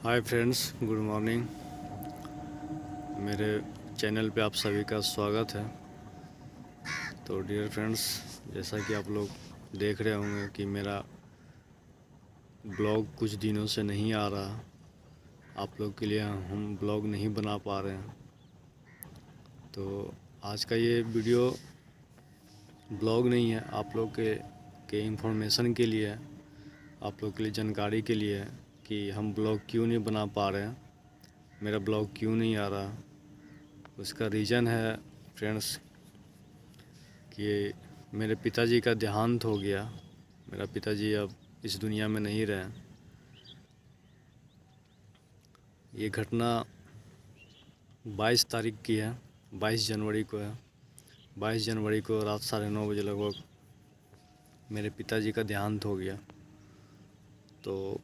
Hi friends, good morning. मेरे channel पे आप सभी का स्वागत है। तो डियर फ्रेंड्स, जैसा कि आप लोग देख रहे होंगे कि मेरा ब्लॉग कुछ दिनों से नहीं आ रहा। आप लोग के लिए हम ब्लॉग नहीं बना पा रहे हैं। तो आज का ये वीडियो ब्लॉग नहीं है, आप लोग के इंफॉर्मेशन के लिए है, आप लोग के लिए जानकारी के लिए है कि हम ब्लॉग क्यों नहीं बना पा रहे हैं, मेरा ब्लॉग क्यों नहीं आ रहा। उसका रीज़न है फ्रेंड्स कि मेरे पिताजी का देहांत हो गया। मेरा पिताजी अब इस दुनिया में नहीं रहे। ये घटना 22 तारीख की है, 22 जनवरी को है। 22 जनवरी को रात 9:30 बजे लगभग मेरे पिताजी का देहांत हो गया। तो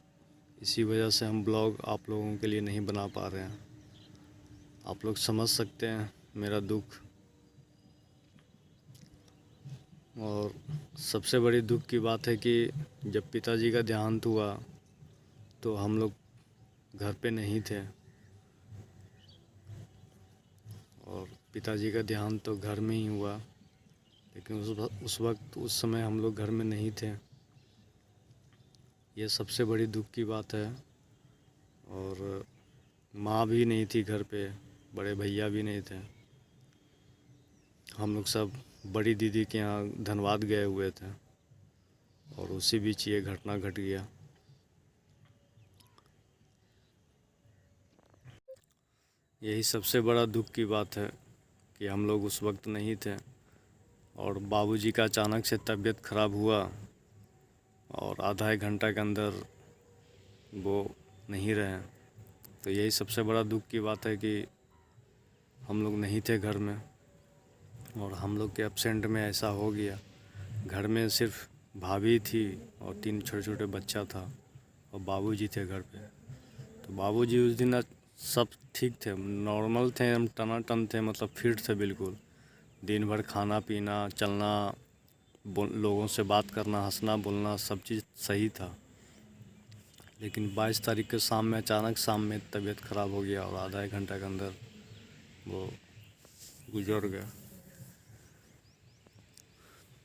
इसी वजह से हम ब्लॉग आप लोगों के लिए नहीं बना पा रहे हैं। आप लोग समझ सकते हैं मेरा दुख। और सबसे बड़ी दुख की बात है कि जब पिताजी का देहांत हुआ तो हम लोग घर पे नहीं थे। और पिताजी का देहांत तो घर में ही हुआ, लेकिन उस समय हम लोग घर में नहीं थे। ये सबसे बड़ी दुख की बात है। और माँ भी नहीं थी घर पे, बड़े भैया भी नहीं थे। हम लोग सब बड़ी दीदी के यहाँ धनबाद गए हुए थे और उसी बीच ये घटना घट गया। यही सबसे बड़ा दुख की बात है कि हम लोग उस वक्त नहीं थे और बाबूजी का अचानक से तबीयत ख़राब हुआ और आधा एक घंटा के अंदर वो नहीं रहे। तो यही सबसे बड़ा दुख की बात है कि हम लोग नहीं थे घर में और हम लोग के एब्सेंट में ऐसा हो गया। घर में सिर्फ भाभी थी और 3 छोटे छोटे बच्चा था और बाबूजी थे घर पे। तो बाबूजी उस दिन सब ठीक थे, नॉर्मल थे, हम टनाटन थे, मतलब फिट थे बिल्कुल। दिन भर खाना पीना, चलना, लोगों से बात करना, हंसना बोलना, सब चीज़ सही था। लेकिन 22 तारीख के शाम में अचानक शाम में तबीयत ख़राब हो गया और आधा एक घंटा के अंदर वो गुजर गया।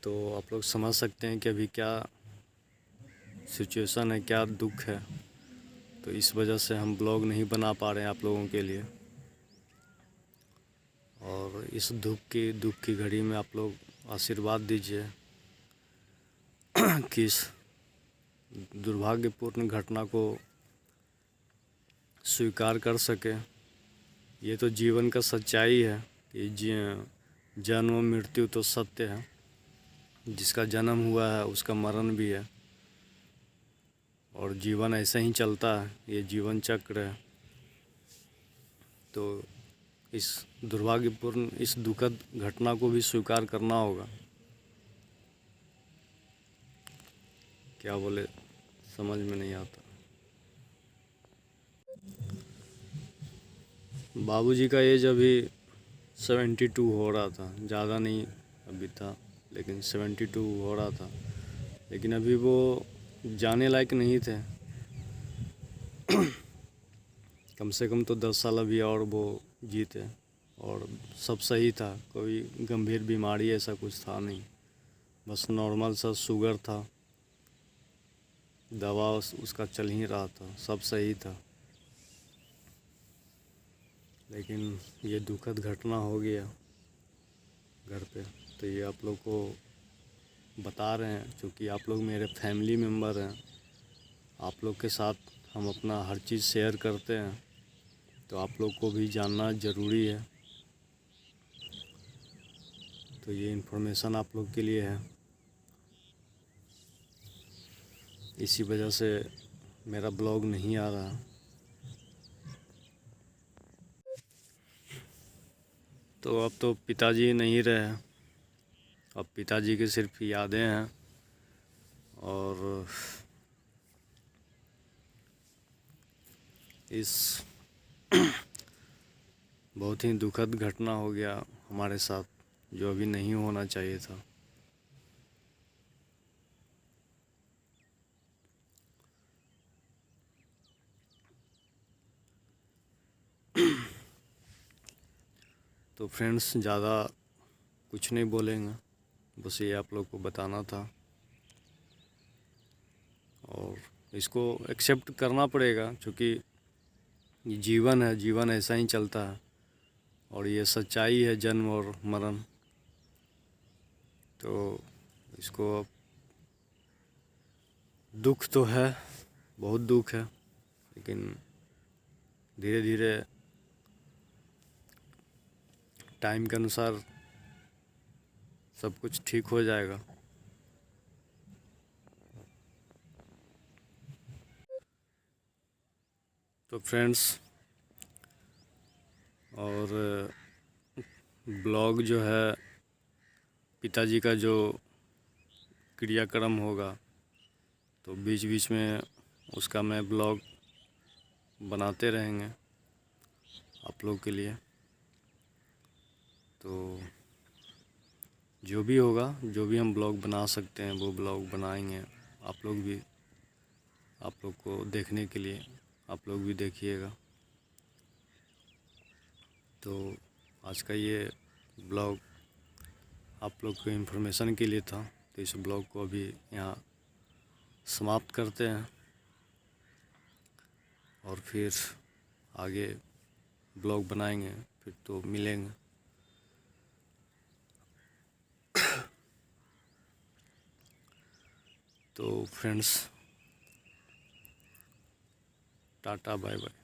तो आप लोग समझ सकते हैं कि अभी क्या सिचुएशन है, क्या दुख है। तो इस वजह से हम ब्लॉग नहीं बना पा रहे हैं आप लोगों के लिए। और इस दुख की घड़ी में आप लोग आशीर्वाद दीजिए कि इस दुर्भाग्यपूर्ण घटना को स्वीकार कर सके। ये तो जीवन का सच्चाई है कि जन्म मृत्यु तो सत्य है। जिसका जन्म हुआ है उसका मरण भी है और जीवन ऐसे ही चलता है, ये जीवन चक्र है। तो इस दुर्भाग्यपूर्ण, इस दुखद घटना को भी स्वीकार करना होगा। क्या बोले, समझ में नहीं आता। बाबूजी का एज अभी 72 हो रहा था, ज़्यादा नहीं अभी था, लेकिन 72 हो रहा था। लेकिन अभी वो जाने लायक नहीं थे। कम से कम तो 10 साल अभी और वो जीते। और सब सही था, कोई गंभीर बीमारी ऐसा कुछ था नहीं, बस नॉर्मल सा शुगर था, दवा उसका चल ही रहा था, सब सही था। लेकिन ये दुखद घटना हो गया घर पे। तो ये आप लोग को बता रहे हैं, क्योंकि आप लोग मेरे फैमिली मेम्बर हैं। आप लोग के साथ हम अपना हर चीज़ शेयर करते हैं, तो आप लोग को भी जानना ज़रूरी है। तो ये इन्फॉर्मेशन आप लोग के लिए है। इसी वजह से मेरा ब्लॉग नहीं आ रहा। तो अब तो पिताजी नहीं रहे, अब पिताजी की सिर्फ यादें हैं। और इस बहुत ही दुखद घटना हो गया हमारे साथ, जो अभी नहीं होना चाहिए था। तो फ्रेंड्स ज़्यादा कुछ नहीं बोलेंगे, बस ये आप लोग को बताना था। और इसको एक्सेप्ट करना पड़ेगा, क्योंकि ये जीवन है, जीवन ऐसा ही चलता है और ये सच्चाई है, जन्म और मरण। तो इसको दुख तो है, बहुत दुख है, लेकिन धीरे धीरे टाइम के अनुसार सब कुछ ठीक हो जाएगा। तो फ्रेंड्स, और ब्लॉग जो है, पिताजी का जो क्रियाक्रम होगा, तो बीच बीच में उसका मैं ब्लॉग बनाते रहेंगे आप लोग के लिए। तो जो भी होगा, जो भी हम ब्लॉग बना सकते हैं वो ब्लॉग बनाएंगे। आप लोग को देखने के लिए, आप लोग भी देखिएगा। तो आज का ये ब्लॉग आप लोग को इन्फॉर्मेशन के लिए था, तो इस ब्लॉग को अभी यहाँ समाप्त करते हैं और फिर आगे ब्लॉग बनाएंगे, फिर तो मिलेंगे। तो फ्रेंड्स, टाटा बाय बाय।